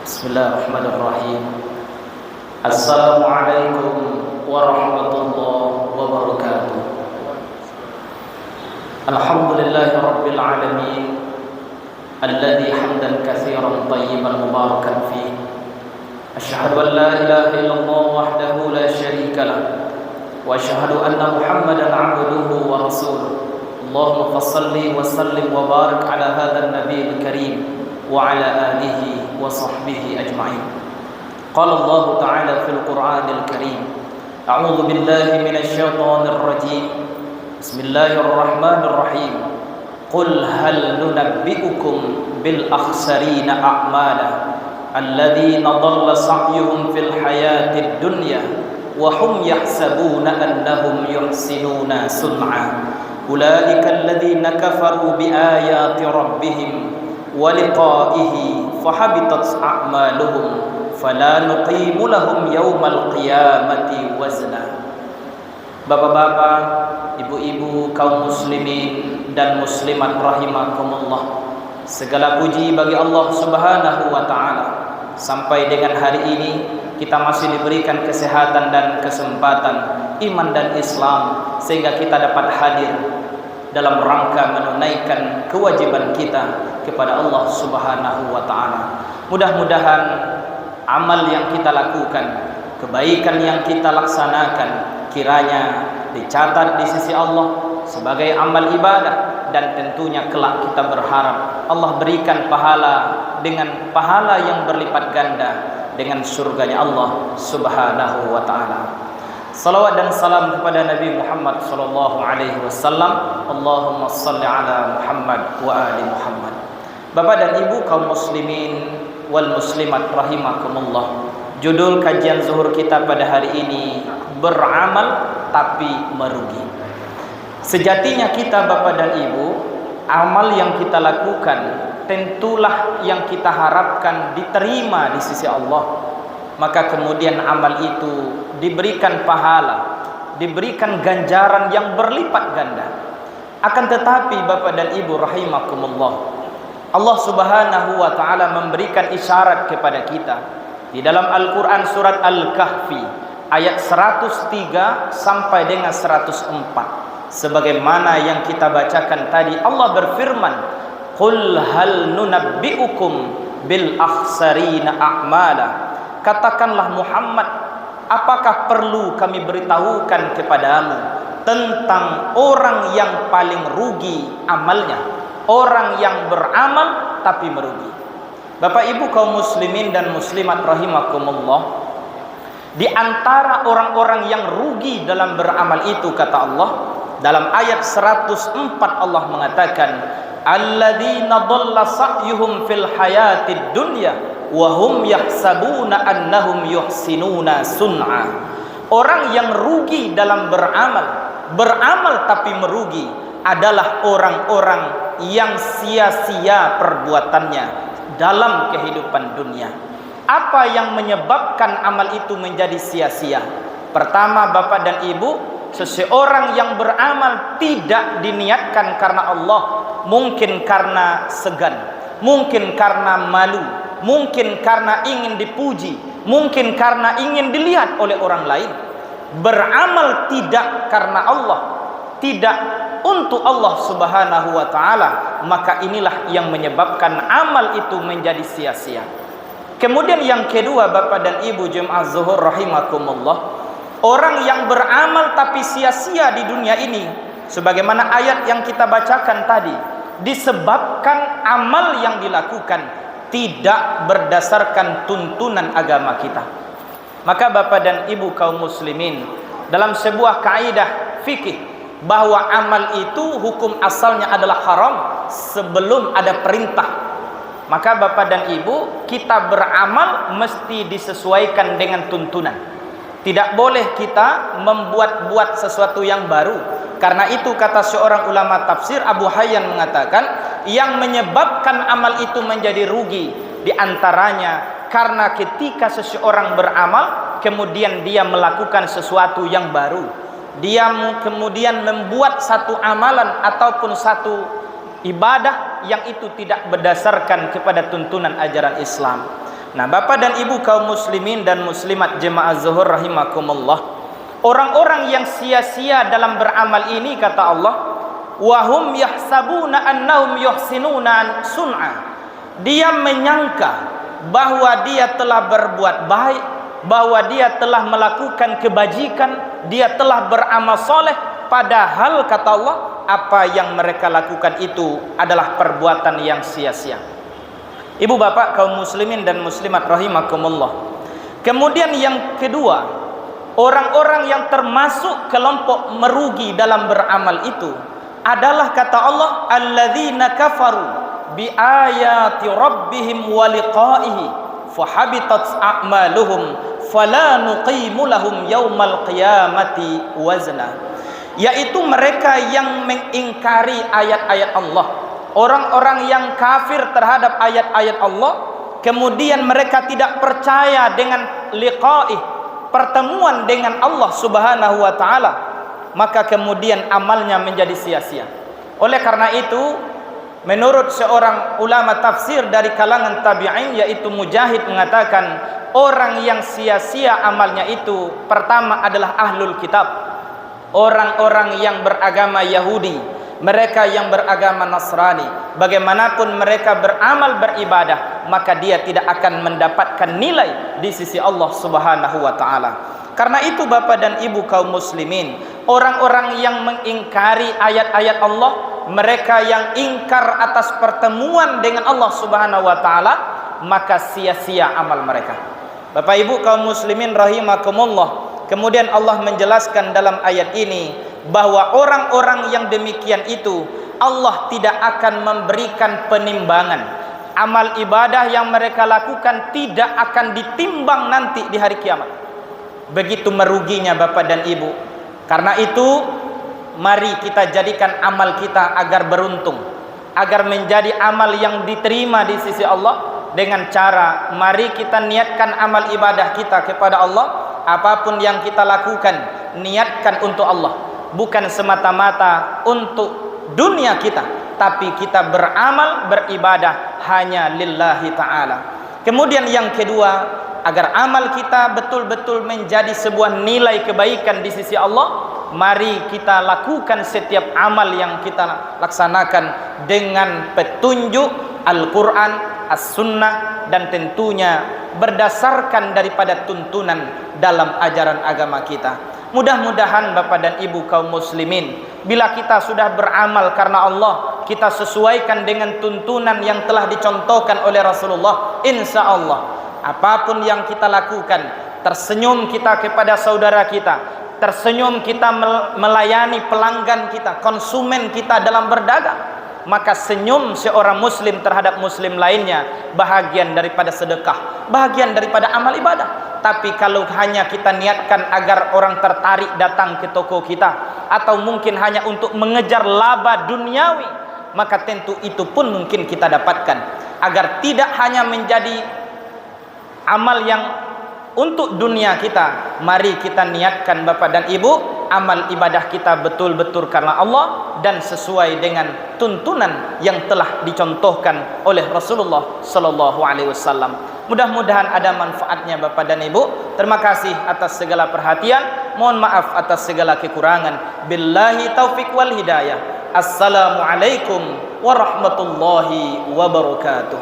Bismillahirrahmanirrahim. Assalamualaikum warahmatullahi wabarakatuh. Alhamdulillahi rabbil alamin, alladhi hamdan katsiran tayyiban mubarakan fihi. Asyhadu an la ilaha illallah wahdahu la syarika lah, wa asyhadu anna Muhammadan 'abduhu wa rasuluh. Allahumma fassalli wa sallim wa barik ala hadzal nabiyil karim wa ala alihi wa sahbihi ajma'in. Qala Allah ta'ala fil Qur'anil Karim, a'udzu billahi minasy syaithanir rajim. Bismillahirrahmanirrahim. Qul hal nunabbi'ukum bil akhsarina a'mala alladzina dhalla sa'yuhum fil hayatid dunya wa hum yahsabuna annahum yuhsinuna sun'a. Ulaika alladzina kafaru bi ayati rabbihim wa liqa'ihi fahabitat a'maluhum fala nuqimu lahum yaumal qiyamati wazna. Bapak-bapak, ibu-ibu, kaum muslimin dan muslimat rahimakumullah, segala puji bagi Allah Subhanahu wa taala. Sampai dengan hari ini kita masih diberikan kesehatan dan kesempatan iman dan Islam sehingga kita dapat hadir dalam rangka menunaikan kewajiban kita kepada Allah Subhanahu wa taala. Mudah-mudahan amal yang kita lakukan, kebaikan yang kita laksanakan kiranya dicatat di sisi Allah sebagai amal ibadah, dan tentunya kelak kita berharap Allah berikan pahala dengan pahala yang berlipat ganda dengan surganya Allah Subhanahu wa taala. Salawat dan salam kepada Nabi Muhammad sallallahu alaihi wasallam. Allahumma shalli ala Muhammad wa ali Muhammad. Bapak dan Ibu kaum muslimin wal muslimat rahimakumullah. Judul kajian zuhur kita pada hari ini, beramal tapi merugi. Sejatinya kita Bapak dan Ibu, amal yang kita lakukan tentulah yang kita harapkan diterima di sisi Allah. Maka kemudian amal itu diberikan pahala, diberikan ganjaran yang berlipat ganda. Akan tetapi Bapak dan Ibu rahimakumullah, Allah Subhanahu wa taala memberikan isyarat kepada kita di dalam Al-Qur'an surat Al-Kahfi ayat 103 sampai dengan 104. Sebagaimana yang kita bacakan tadi, Allah berfirman, "Qul hal nunabbi'ukum bil akhsarina a'mala." Katakanlah Muhammad, apakah perlu kami beritahukan kepadamu tentang orang yang paling rugi amalnya, orang yang beramal tapi merugi. Bapak Ibu kaum muslimin dan muslimat rahimakumullah, di antara orang-orang yang rugi dalam beramal itu, kata Allah dalam ayat 104, Allah mengatakan, alladzina dhalla sa'yuhum fil hayatid dunya wa hum yahsabuna annahum yuhsinuna sun'a. Orang yang rugi dalam beramal tapi merugi adalah orang-orang yang sia-sia perbuatannya dalam kehidupan dunia. Apa yang menyebabkan amal itu menjadi sia-sia? Pertama Bapak dan Ibu, seseorang yang beramal tidak diniatkan karena Allah, mungkin karena segan, mungkin karena malu, mungkin karena ingin dipuji, mungkin karena ingin dilihat oleh orang lain. Beramal tidak karena Allah, tidak untuk Allah Subhanahu wa taala, maka inilah yang menyebabkan amal itu menjadi sia-sia. Kemudian yang kedua Bapak dan Ibu jemaah zuhur rahimakumullah, orang yang beramal tapi sia-sia di dunia ini, sebagaimana ayat yang kita bacakan tadi, disebabkan amal yang dilakukan tidak berdasarkan tuntunan agama kita. Maka Bapak dan Ibu kaum muslimin, dalam sebuah kaidah fikih bahwa amal itu hukum asalnya adalah haram sebelum ada perintah. Maka Bapak dan Ibu, kita beramal mesti disesuaikan dengan tuntunan. Tidak boleh kita membuat-buat sesuatu yang baru. Karena itu kata seorang ulama tafsir, Abu Hayyan mengatakan, yang menyebabkan amal itu menjadi rugi diantaranya karena ketika seseorang beramal kemudian dia melakukan sesuatu yang baru, dia kemudian membuat satu amalan ataupun satu ibadah yang itu tidak berdasarkan kepada tuntunan ajaran Islam, Nah, Bapak dan Ibu kaum muslimin dan muslimat jemaah zuhur rahimakumullah, orang-orang yang sia-sia dalam beramal ini, kata Allah, wahum yahsabuna annahum yuhsinuna sun'a, dia menyangka bahwa dia telah berbuat baik, bahwa dia telah melakukan kebajikan, dia telah beramal soleh, padahal kata Allah, apa yang mereka lakukan itu adalah perbuatan yang sia-sia. Ibu bapak kaum muslimin dan muslimat rahimakumullah. Kemudian yang kedua, orang-orang yang termasuk kelompok merugi dalam beramal itu adalah kata Allah, alladzina kafaru bi ayati rabbihim wa liqa'ihi fahabitat a'maluhum fala nuqimu lahum yaumal qiyamati wazna. Yaitu mereka yang mengingkari ayat-ayat Allah, orang-orang yang kafir terhadap ayat-ayat Allah, kemudian mereka tidak percaya dengan liqa'ih, pertemuan dengan Allah Subhanahu wa taala, maka kemudian amalnya menjadi sia-sia. Oleh karena itu, menurut seorang ulama tafsir dari kalangan tabi'in yaitu Mujahid mengatakan, orang yang sia-sia amalnya itu pertama adalah ahlul kitab, orang-orang yang beragama Yahudi, mereka yang beragama Nasrani. Bagaimanapun mereka beramal beribadah, maka dia tidak akan mendapatkan nilai di sisi Allah Subhanahu wa taala. Karena itu Bapak dan Ibu kaum muslimin, orang-orang yang mengingkari ayat-ayat Allah, mereka yang ingkar atas pertemuan dengan Allah Subhanahu wa taala, maka sia-sia amal mereka. Bapak Ibu kaum muslimin rahimakumullah. Kemudian Allah menjelaskan dalam ayat ini bahwa orang-orang yang demikian itu Allah tidak akan memberikan penimbangan. Amal ibadah yang mereka lakukan tidak akan ditimbang nanti di hari kiamat. Begitu meruginya Bapak dan Ibu. Karena itu mari kita jadikan amal kita agar beruntung, agar menjadi amal yang diterima di sisi Allah, dengan cara mari kita niatkan amal ibadah kita kepada Allah. Apapun yang kita lakukan, niatkan untuk Allah, bukan semata-mata untuk dunia kita, tapi kita beramal beribadah hanya lillahi ta'ala. Kemudian yang kedua, agar amal kita betul-betul menjadi sebuah nilai kebaikan di sisi Allah, mari kita lakukan setiap amal yang kita laksanakan dengan petunjuk Al-Quran, As-Sunnah, dan tentunya berdasarkan daripada tuntunan dalam ajaran agama kita. Mudah-mudahan Bapak dan Ibu kaum muslimin, bila kita sudah beramal karena Allah, kita sesuaikan dengan tuntunan yang telah dicontohkan oleh Rasulullah, insya Allah apapun yang kita lakukan, tersenyum kita kepada saudara kita, tersenyum kita melayani pelanggan kita, konsumen kita dalam berdagang, maka senyum seorang muslim terhadap muslim lainnya bahagian daripada sedekah, bahagian daripada amal ibadah. Tapi kalau hanya kita niatkan agar orang tertarik datang ke toko kita, atau mungkin hanya untuk mengejar laba duniawi, maka tentu itu pun mungkin kita dapatkan. Agar tidak hanya menjadi amal yang untuk dunia kita, mari kita niatkan Bapak dan Ibu, amal ibadah kita betul-betul karena Allah dan sesuai dengan tuntunan yang telah dicontohkan oleh Rasulullah sallallahu alaihi wasallam. Mudah-mudahan ada manfaatnya Bapak dan Ibu. Terima kasih atas segala perhatian. Mohon maaf atas segala kekurangan. Billahi taufik wal hidayah. Assalamualaikum warahmatullahi wabarakatuh.